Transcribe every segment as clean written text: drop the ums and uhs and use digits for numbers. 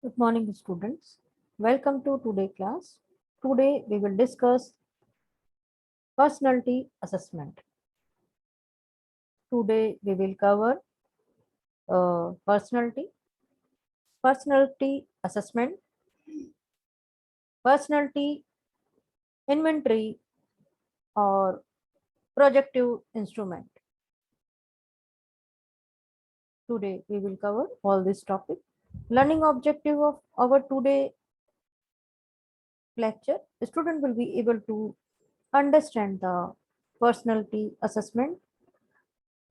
Good morning, students. Welcome to today's class. Today we will discuss personality assessment. Today we will cover personality assessment, personality inventory, or projective instrument. Today we will cover all this topic. Learning objective of our today lecture: the student will be able to understand the personality assessment,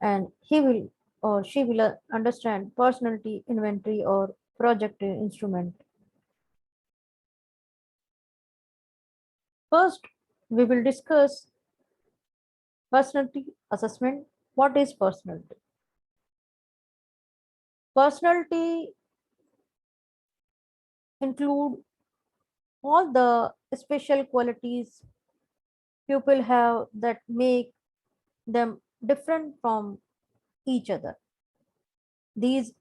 and he will or she will understand personality inventory or projective instrument. First, we will discuss personality assessment. What is personality? Personality include all the special qualities people have that make them different from each other. These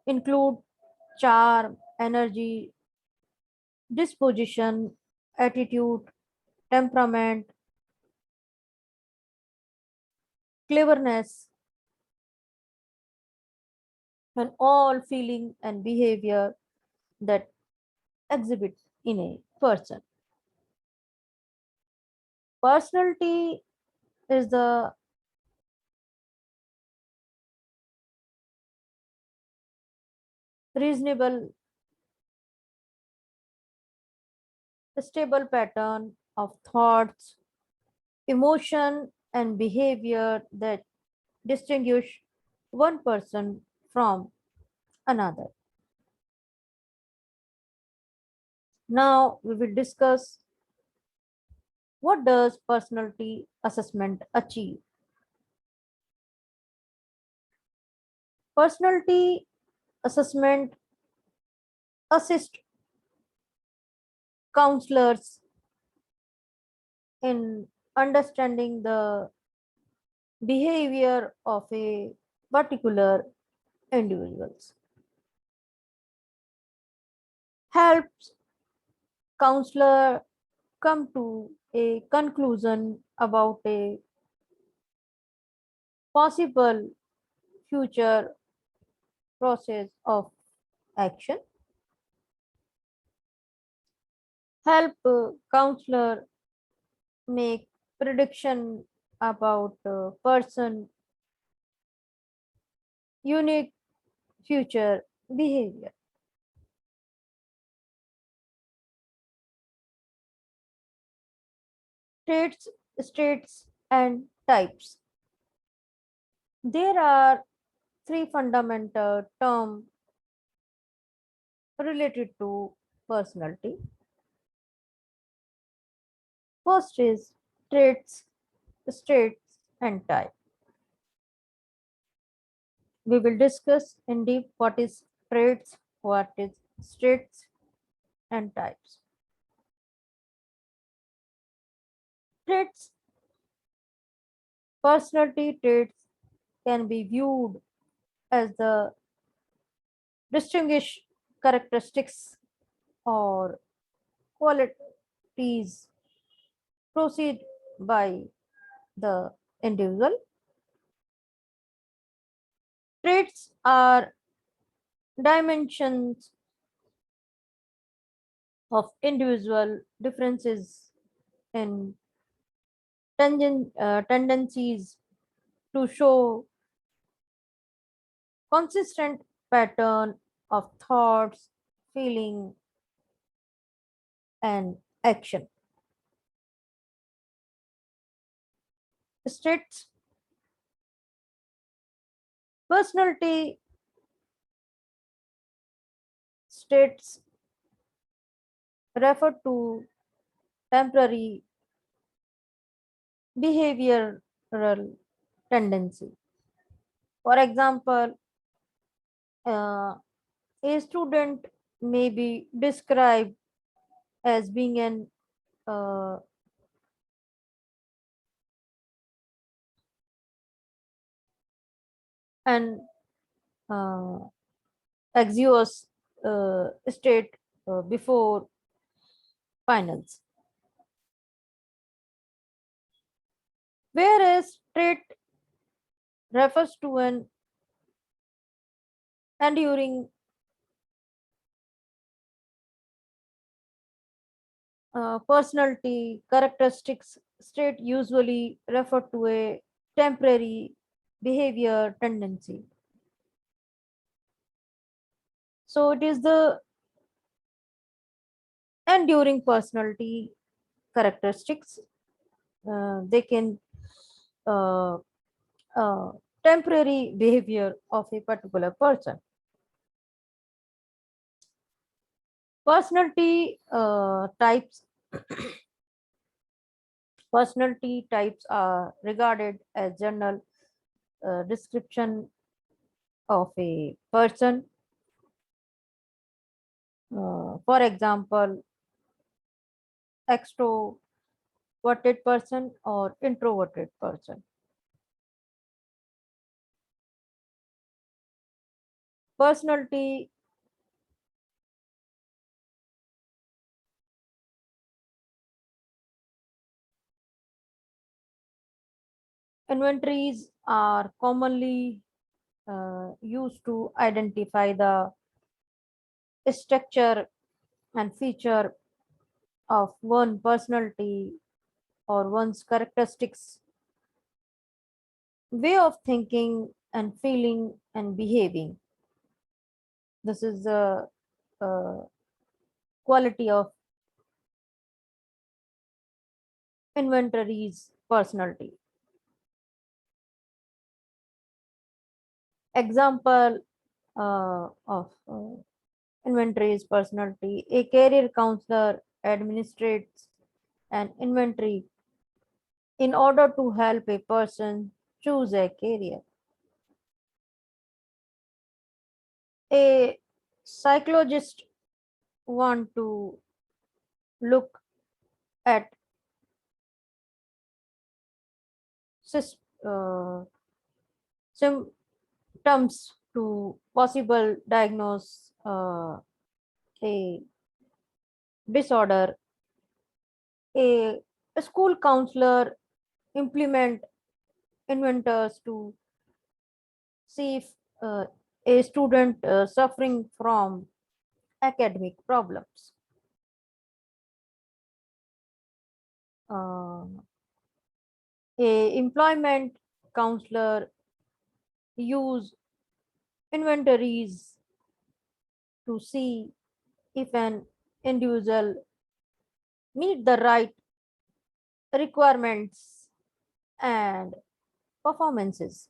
include charm, energy, disposition, attitude, temperament, cleverness, and all feeling and behavior that exhibit in a person. Personality is the reasonable, stable pattern of thoughts, emotion, and behavior that distinguish one person from another. Now we will discuss what does personality assessment achieve. Personality assessment assist counselors in understanding the behavior of a particular individuals, helps counselor come to a conclusion about a possible future process of action, help counselor make prediction about person unique future behavior. Traits, states, and types. There are three fundamental terms related to personality. First is traits, states, and type. We will discuss in deep what is traits, what is states, and types. Traits, personality traits can be viewed as the distinguished characteristics or qualities proceed by the individual. Traits are dimensions of individual differences in tendencies to show consistent pattern of thoughts, feeling, and action. States, personality states refer to temporary behavioral tendency. For example, uh, a student may be described as being uh, an uh, anxious state before finals. Whereas trait refers to an enduring personality characteristics, state usually refer to a temporary behavior tendency. So it is the enduring personality characteristics. They can uh, uh, temporary behavior of a particular person. Personality types. Personality types are regarded as general description of a person. For example, extroverted person or introverted person. Personality inventories are commonly used to identify the structure and feature of one personality or one's characteristics, way of thinking and feeling and behaving. This is the uh, quality of inventories personality. Example of inventories personality: a career counselor administrates an inventory in order to help a person choose a career. A psychologist want to look at sys- uh, symptoms to possible diagnose a disorder. A school counselor implement inventors to see if a student suffering from academic problems. Uh, a employment counselor use inventories to see if an individual meet the right requirements and performances.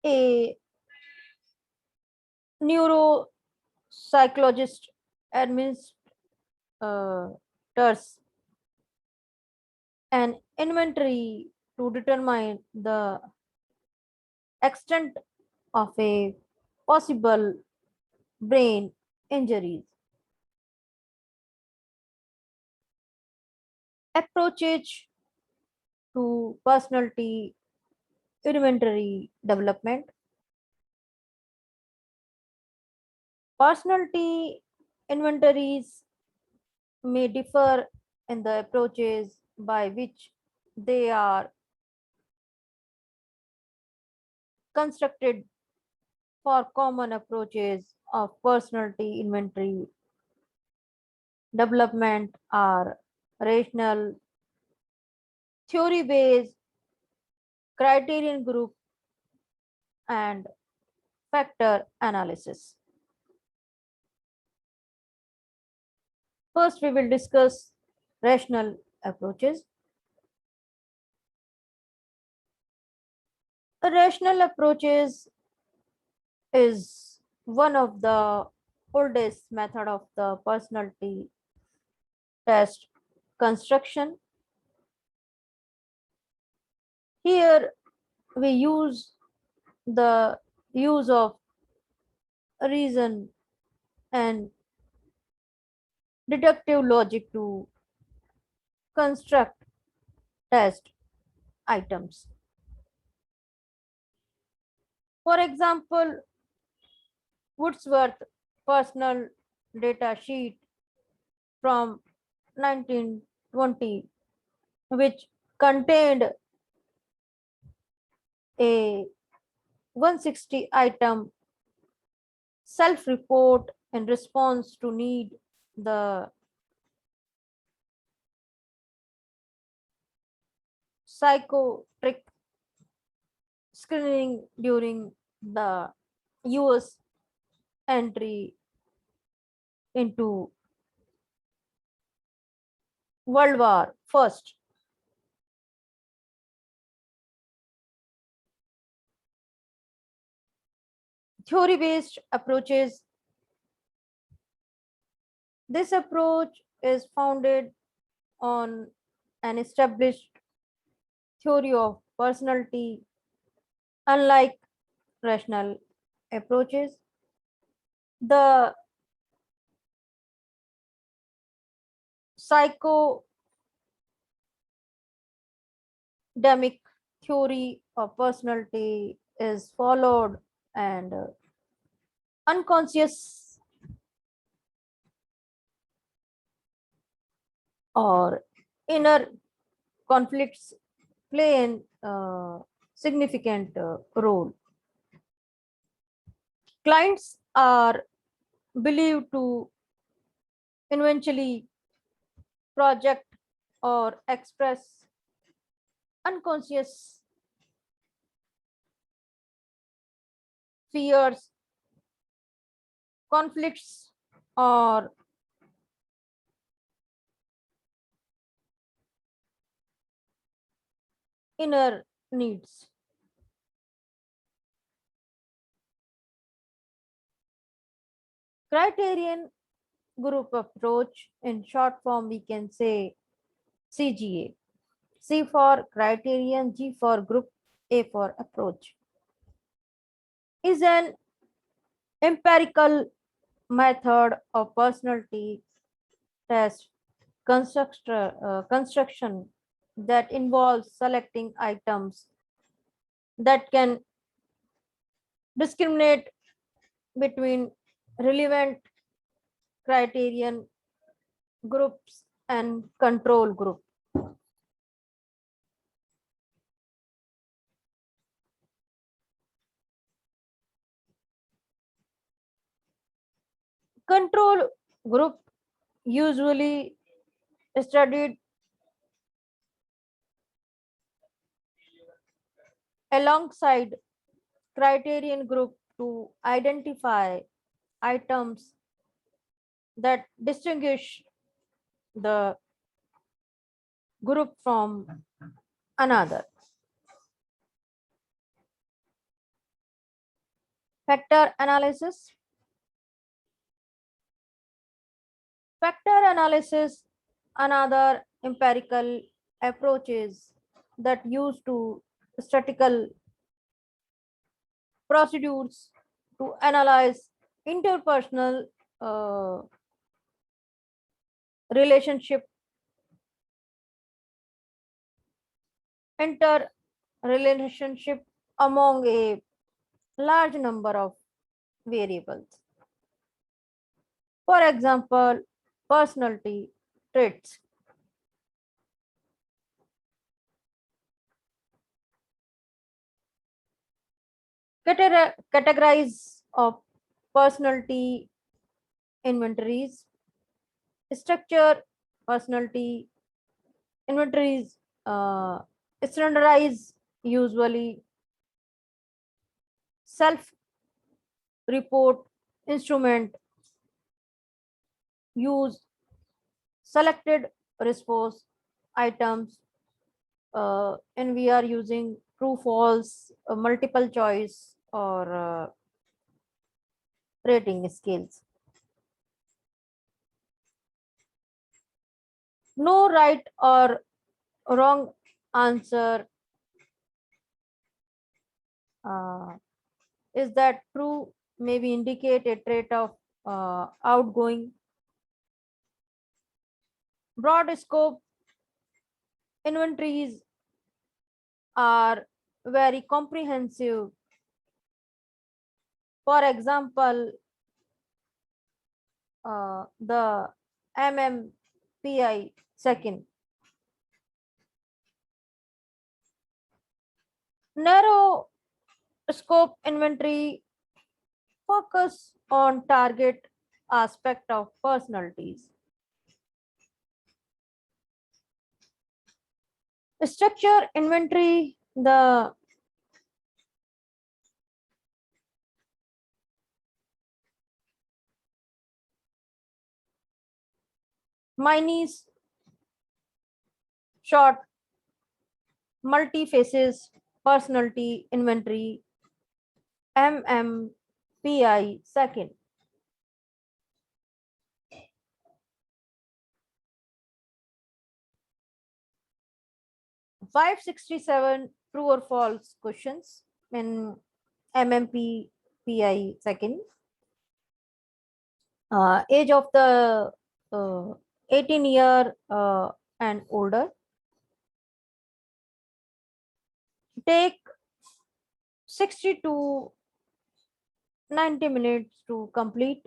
A neuropsychologist administers an inventory to determine the extent of a possible brain injuries. Approaches to personality inventory development. Personality inventories may differ in the approaches by which they are constructed. For common approaches of personality inventory development are rational, theory based, criterion group, and factor analysis. First, we will discuss rational approaches. A rational approaches is one of the oldest method of the personality test construction. Here we use the use of reason and deductive logic to construct test items. For example, Wordsworth personal data sheet from 1920, which contained a 160 item self report in response to need the psychotric screening during the US entry into World War First. Theory based approaches. This approach is founded on an established theory of personality, unlike rational approaches. The psychodemic theory of personality is followed, and unconscious or inner conflicts play an significant role. Clients are believed to eventually project or express unconscious fears, conflicts, or inner needs. Criterion group approach, in short form, we can say CGA. C for criterion, G for group, A for approach, is an empirical method of personality test construction that involves selecting items that can discriminate between relevant criterion groups and control group. Control group usually studied alongside criterion group to identify items that distinguish the group from another. Factor analysis. Factor analysis, another empirical approaches that use to statistical procedures to analyze interpersonal uh, relationship, interrelationship among a large number of variables. For example, personality traits. Categorize of personality inventories. Structure personality inventories standardize usually self report instrument use selected response items, and we are using true false multiple choice or rating scales. No right or wrong answer. Is that true? Maybe indicate a trait of outgoing. Broad scope inventories are very comprehensive. For example, the MMPI second. Narrow scope inventory focus on target aspect of personalities. Structure inventory, the mine is short multi-faces personality inventory MMPI second. 567 true or false questions in MMPI second. Age of the 18-year and older. Take 60 to 90 minutes to complete.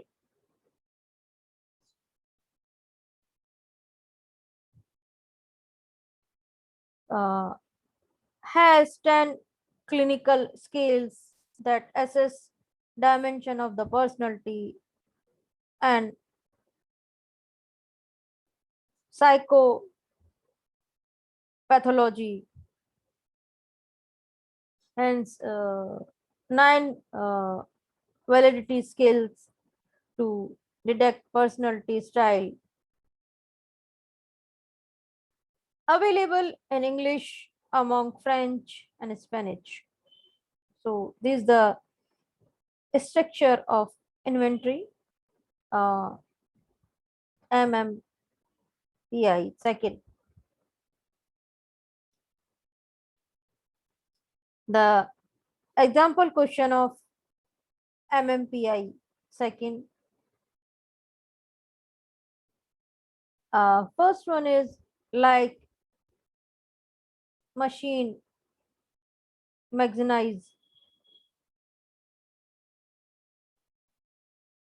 Has 10 clinical scales that assess dimension of the personality and psychopathology. Hence, 9 validity scales to detect personality style. Available in English among French and Spanish. So this is the structure of inventory, MMPI second. The example question of MMPI second. First one is like machine Mcqs.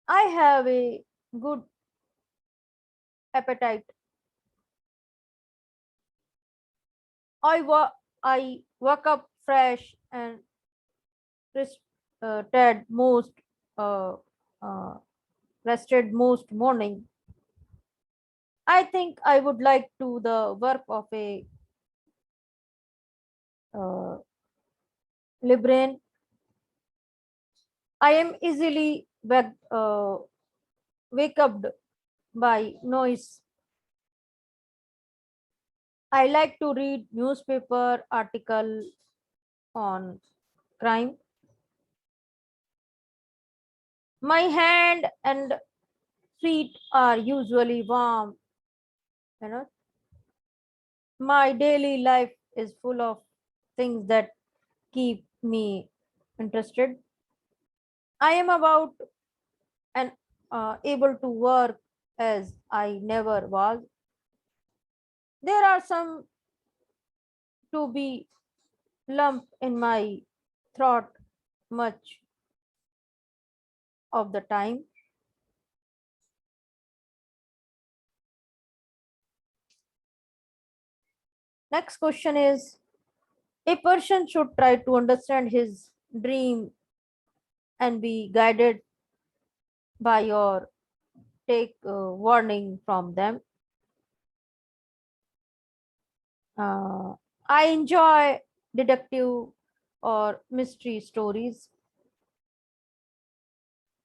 I have a good appetite. I woke up fresh and rested most uh, uh, rested most morning. I think I would like to the work of a uh, librarian. I am easily wake up by noise. I like to read newspaper article on crime. My hand and feet are usually warm. You know, my daily life is full of things that keep me interested. I am about and able to work as I never was. There are some to be lump in my throat much of the time. Next question is, a person should try to understand his dream and be guided by or take warning from them. Uh, I enjoy detective or mystery stories.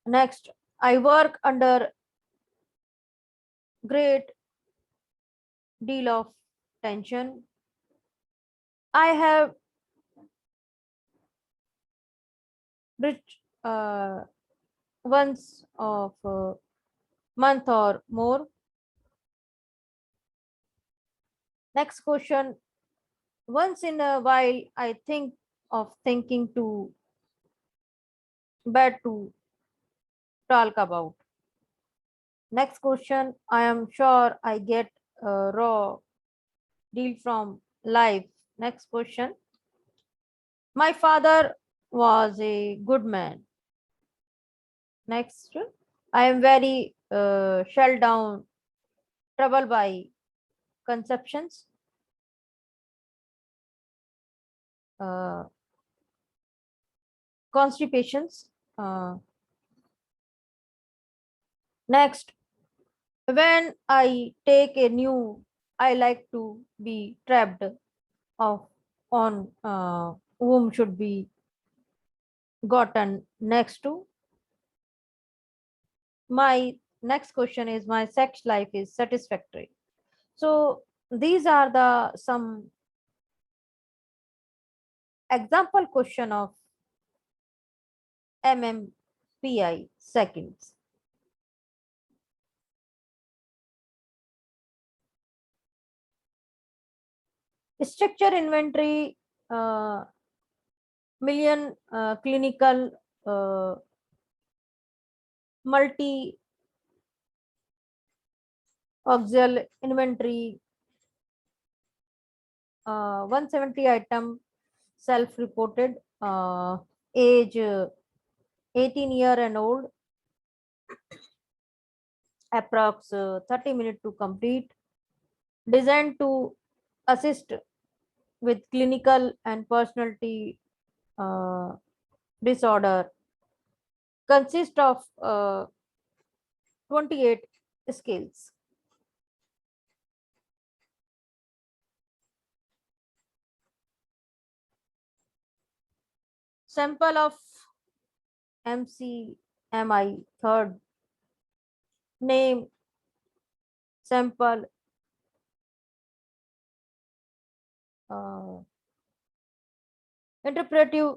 Next, I work under great deal of tension. I have reached once of a month or more. Next question. Once in a while, I think of thinking to bed to talk about. Next question. I am sure I get a raw deal from life. Next question. My father was a good man. Next. I am very shell down, trouble by conceptions, uh, constipations. Next, when I take a new, I like to be trapped of on whom should be gotten next to. My next question is, my sex life is satisfactory. So these are the some example question of MMPI seconds. Structure inventory, million clinical multi axial inventory, 170 item self reported, age 18-year and old, approx 30 minutes to complete, designed to assist with clinical and personality disorder, consist of 28 scales. Sample of MCMI third, name, sample, uh, interpretive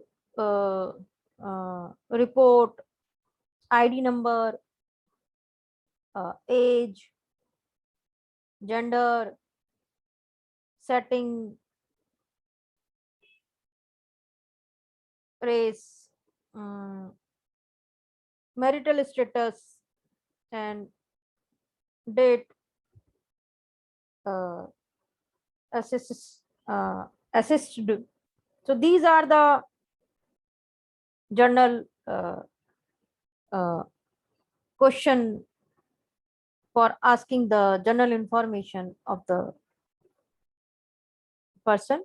report, ID number, age, gender, setting, race, marital status, and date, uh, assist, assisted. So these are the journal uh, question for asking the general information of the person.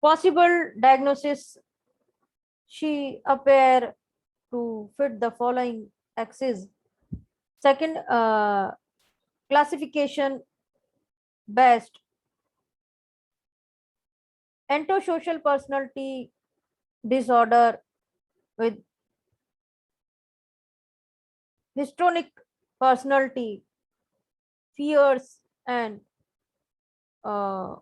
Possible diagnosis, she appear to fit the following axes. Second, classification best, antisocial personality disorder with histrionic personality, fears, and uh,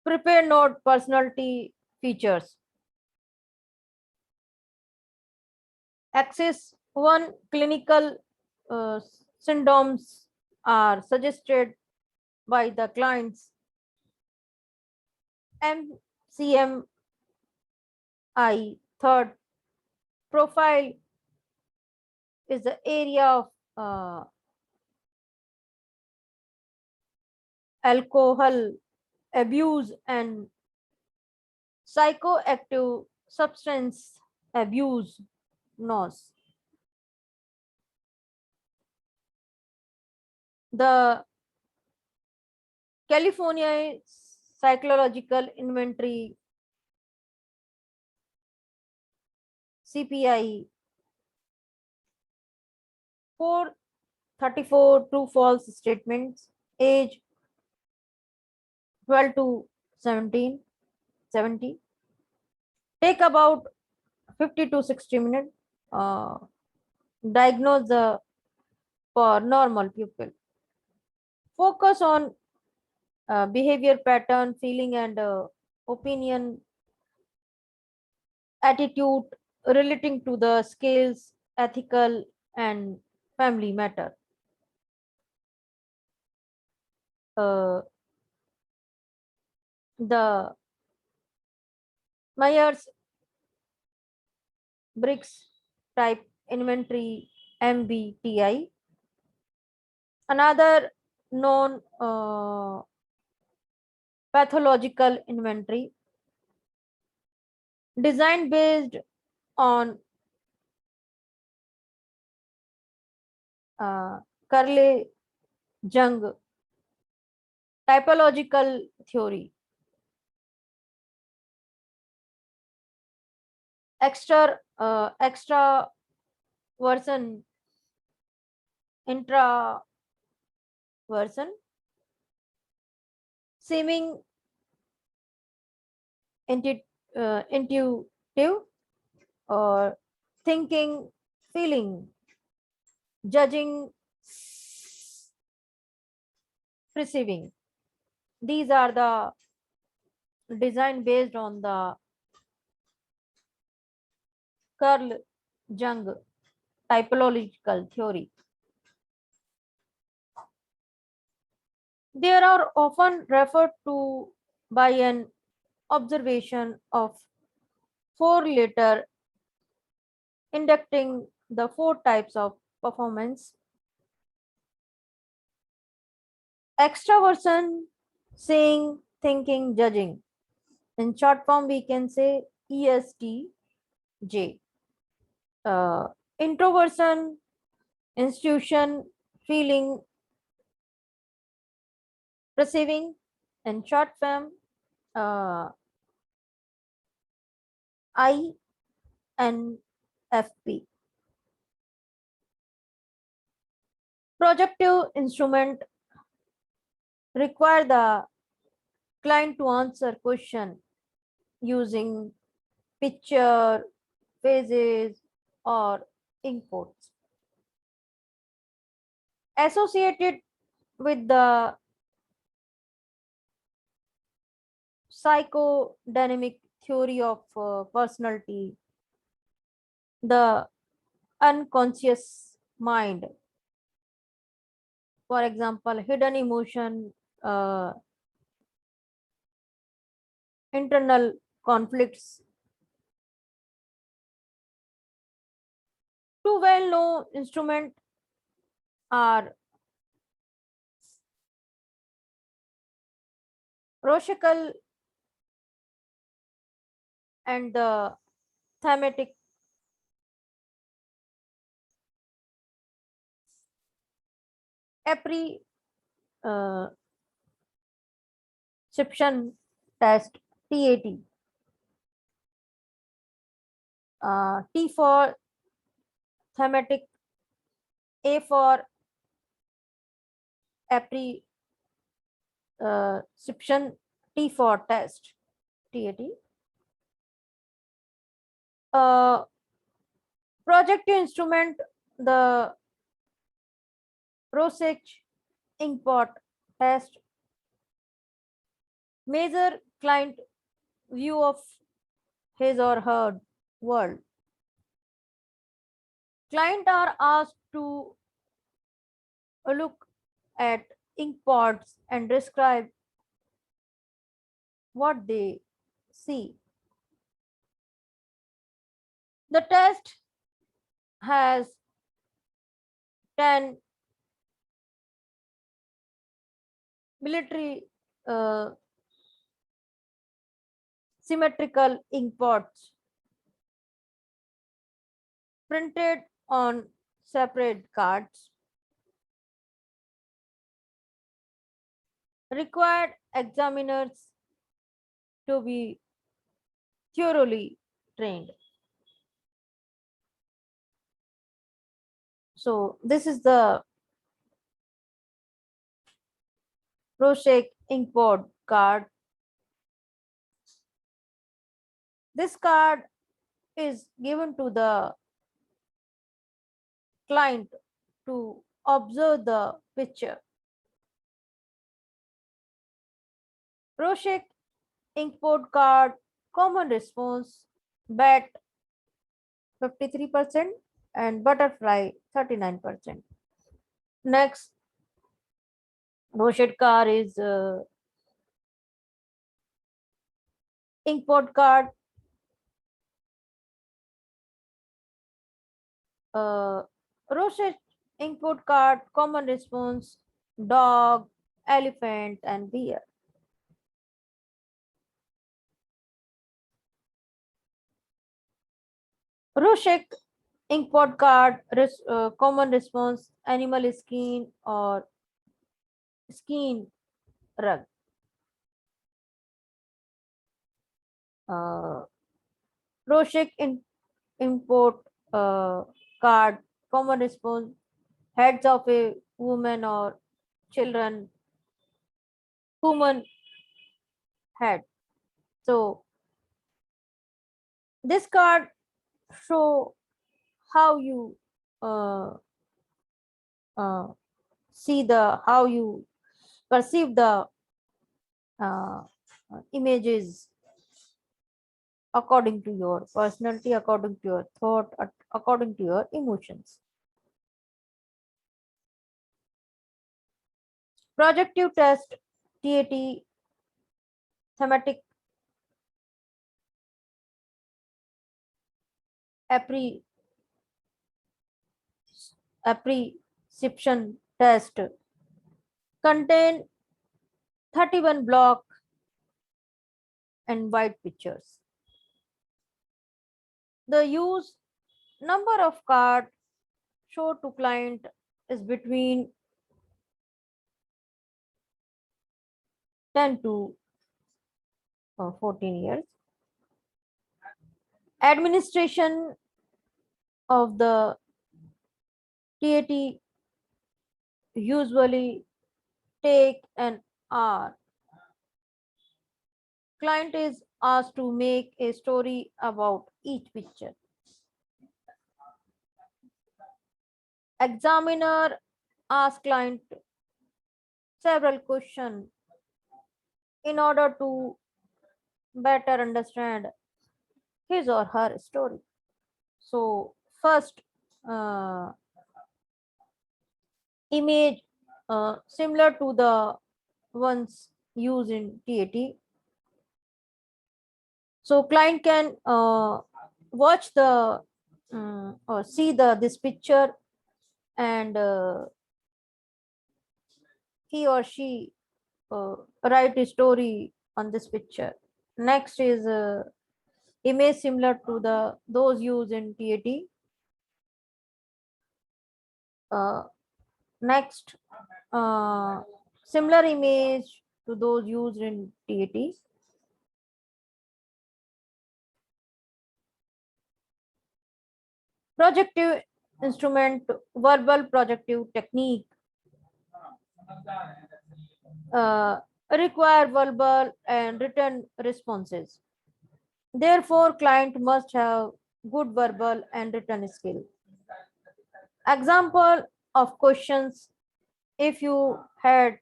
prepare node personality features. Axis 1, clinical uh, syndromes are suggested by the clients. MCMI third, profile is the area of alcohol abuse and psychoactive substance abuse knows. The California Psychological Inventory CPI 434 true false statements, age 12 to 70, take about 50 to 60 minutes, diagnose the for normal pupil. Focus on behavior pattern, feeling and opinion, attitude relating to the skills, ethical and family matter. Uh, the Myers Briggs type inventory, MBTI, another known pathological inventory, Design based on Carle Jung typological theory. Extra version, intra version, seeming intuitive, or thinking, feeling, judging, perceiving. These are the design based on the Carl Jung typological theory. They are often referred to by an observation of four-letter inducting the four types of performance: extraversion, saying, thinking, judging. In short form, we can say ESTJ. Uh, Introversion, institution, feeling, perceiving. In short form, uh, INFP. Projective instrument require the client to answer question using picture, phases, or inputs associated with the psychodynamic theory of personality, the unconscious mind. For example, hidden emotion, internal conflicts. Two well-known instruments are Rochelal and the thematic apperception test, TAT. T for thematic, A for apperception, T for test, TAT. Projective instrument, the Rosich Inkpot test, measure client view of his or her world. Client are asked to look at inkpots and describe what they see. The test has 10 military symmetrical inkpots printed on separate cards. Required examiners to be thoroughly trained. So this is the Rorschach inkpot card. This card is given to the client to observe the picture. Rorschach inkpot card common response: bat 53% and butterfly 39%. Next, Rorschach card is inkpot card. Rorschach inkpot card common response: dog, elephant, and bear. Rorschach inkpot card, common response, animal skin or skin rug. Uh, Rorschach import card, common response, heads of a woman or children, human head. So this card show how you uh, uh, see the how you perceive the uh, images according to your personality, according to your thought, according to your emotions. Projective test, TAT, thematic appre- appreciation test contain 31 block and white pictures. The use number of card show to client is between 10 to 14 years. Administration of the TAT usually take an hour. Client is asked to make a story about each picture. Examiner asks client several questions in order to better understand his or her story. So first, uh, image similar to the ones used in TAT. So client can watch the or see the this picture and he or she write a story on this picture. Next is image similar to the those used in TAT. Uh, Next, similar image to those used in TAT. Projective instrument, verbal projective technique uh, require verbal and written responses. Therefore, client must have good verbal and written skill. Example of questions: if you had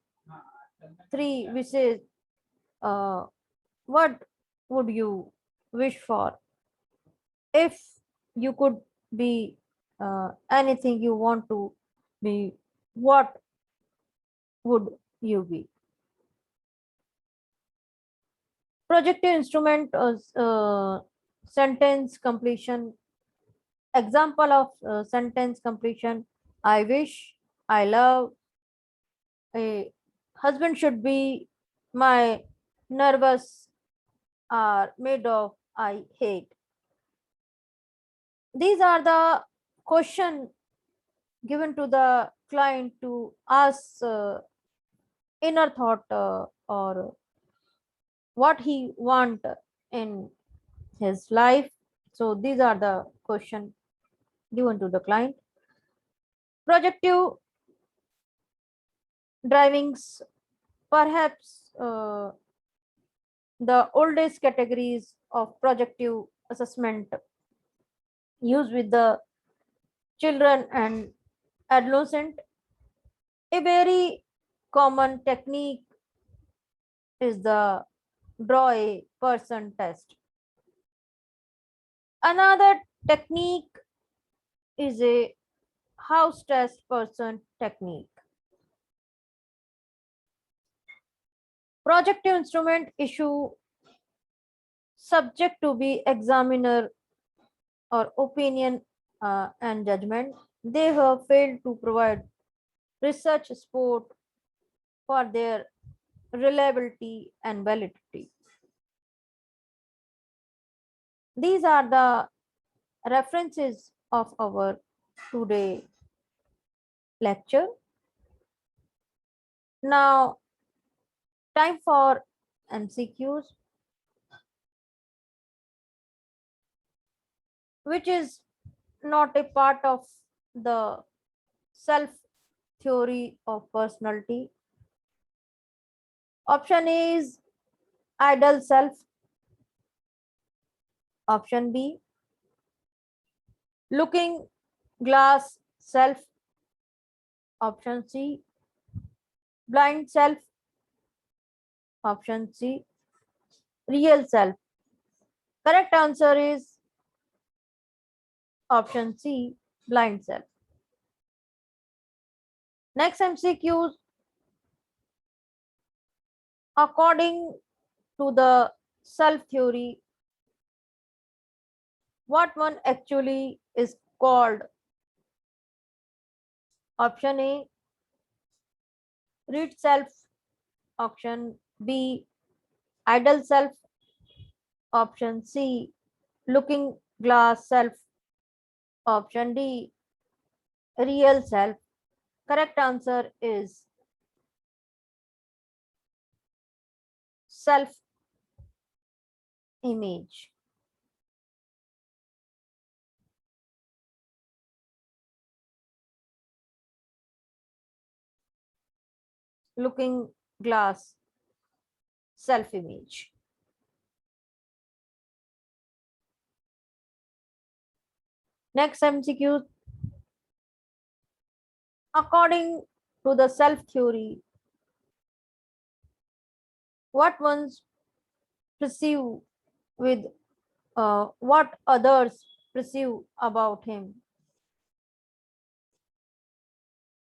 three wishes, uh, what would you wish for? If you could be anything you want to be, what would you be? Projective instrument sentence completion. Example of sentence completion: I wish, I love, a husband should be, my nervous are made of, I hate. These are the question given to the client to ask inner thought or what he want in his life. So these are the question given to the client. Projective drivings, perhaps the oldest categories of projective assessment used with the children and adolescent. A very common technique is the draw a person test. Another technique is a house test person technique. Projective instrument issue subject to be examiner or opinion and judgment. They have failed to provide research support for their reliability and validity. These are the references of our today lecture. Now, time for MCQs, which is not a part of the self theory of personality. Option A is ideal self. Option B, looking glass self. Option C, blind self. Option C, real self. Correct answer is option C, blind self. Next MCQs, according to the self theory, what one actually is called? Option A, read self. Option B, idle self. Option C, looking glass self. Option D, real self. Correct answer is self image. Looking glass self image. Next MCQ, according to the self theory, what one's perceive with what others perceive about him.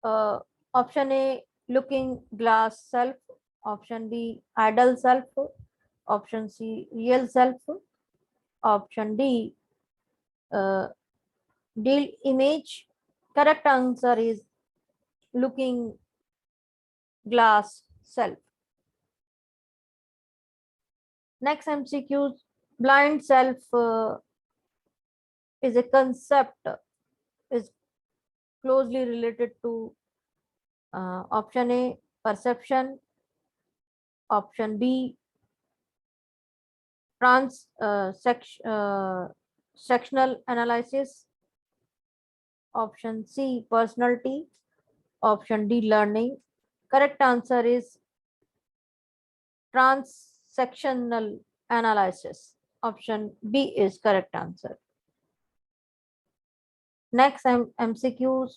Uh, Option A, looking glass self. Option B, idle self. Option C, real self. Option D, uh, deal image. Correct answer is looking glass self. Next MCQ, blind self is a concept, is closely related to option A, perception. Option B, sectional analysis. Option C, personality. Option D, learning. Correct answer is transsectional analysis. Option B is correct answer. Next MCQs.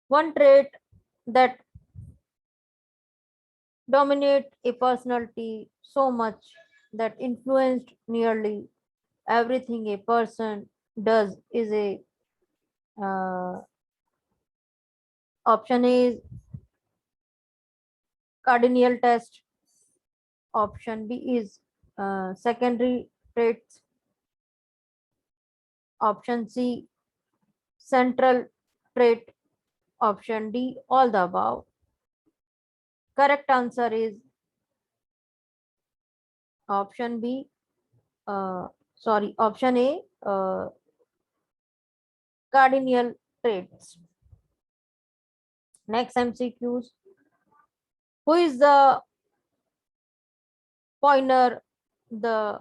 One trait that dominate a personality so much that influenced nearly everything a person does is a option A is cardinal test. Option B is secondary traits. Option C, central trait. Option D, all the above. Correct answer is option B. Option A, cardinal traits. Next MCQs. Who is the pointer, the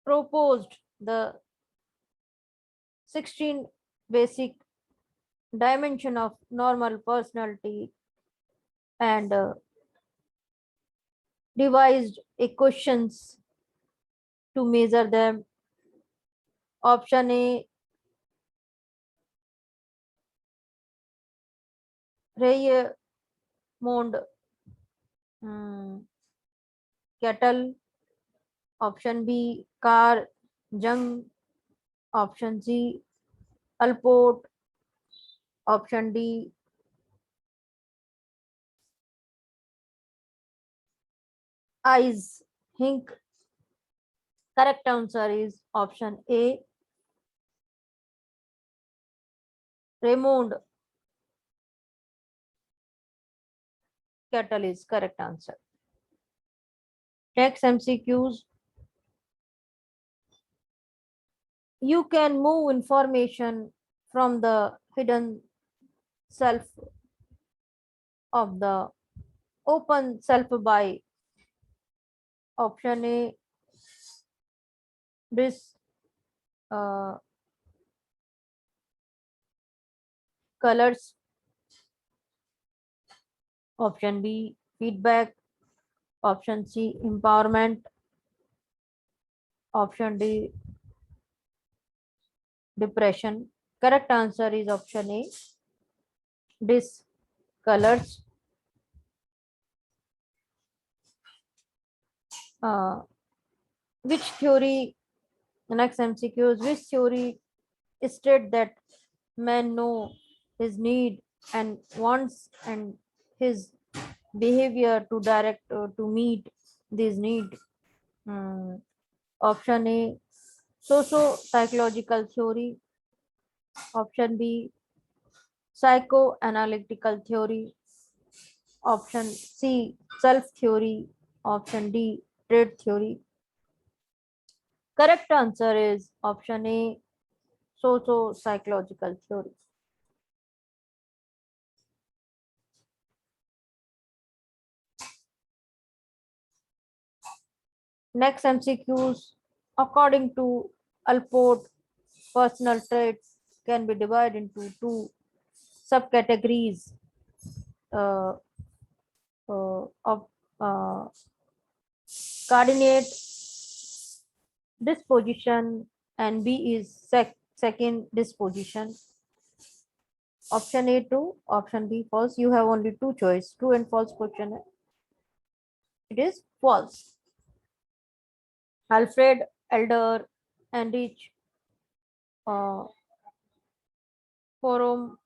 proposed the 16 basic dimension of normal personality and devised equations to measure them? Option A, Raymond Kettle. Option B, Carl Jung. Option C, Alport. Option D, Eyes Hink. Correct answer is option A, Raymond Kettle is correct answer. Next MCQs. you can move information from the hidden self of the open self by option A, this uh, colors, option B, feedback, option C, empowerment, option D, depression. Correct answer is option A, this colors. Uh, which theory, next MCQs, which theory state that man know his need and wants and his behavior to direct to meet this need? Hmm. Option A, socio-psychological theory. Option B, psychoanalytical theory. Option C, self theory. Option D, trait theory. Correct answer is option A, socio-psychological theory. Next MCQs, according to Alport, personal traits can be divided into two subcategories uh, of uh, coordinate disposition and B is second disposition. Option A true, option B false. You have only two choice, true and false question. It is false. Alfred Elder Enrich uh, Forum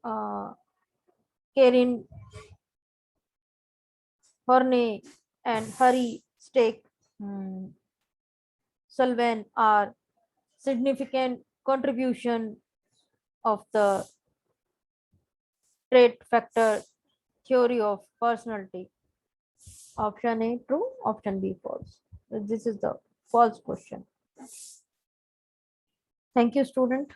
uh, Karin Horney and Harry Stake Sullivan are significant contribution of the trait factor theory of personality. Option A true, option B false. This is the false question. Thank you, student.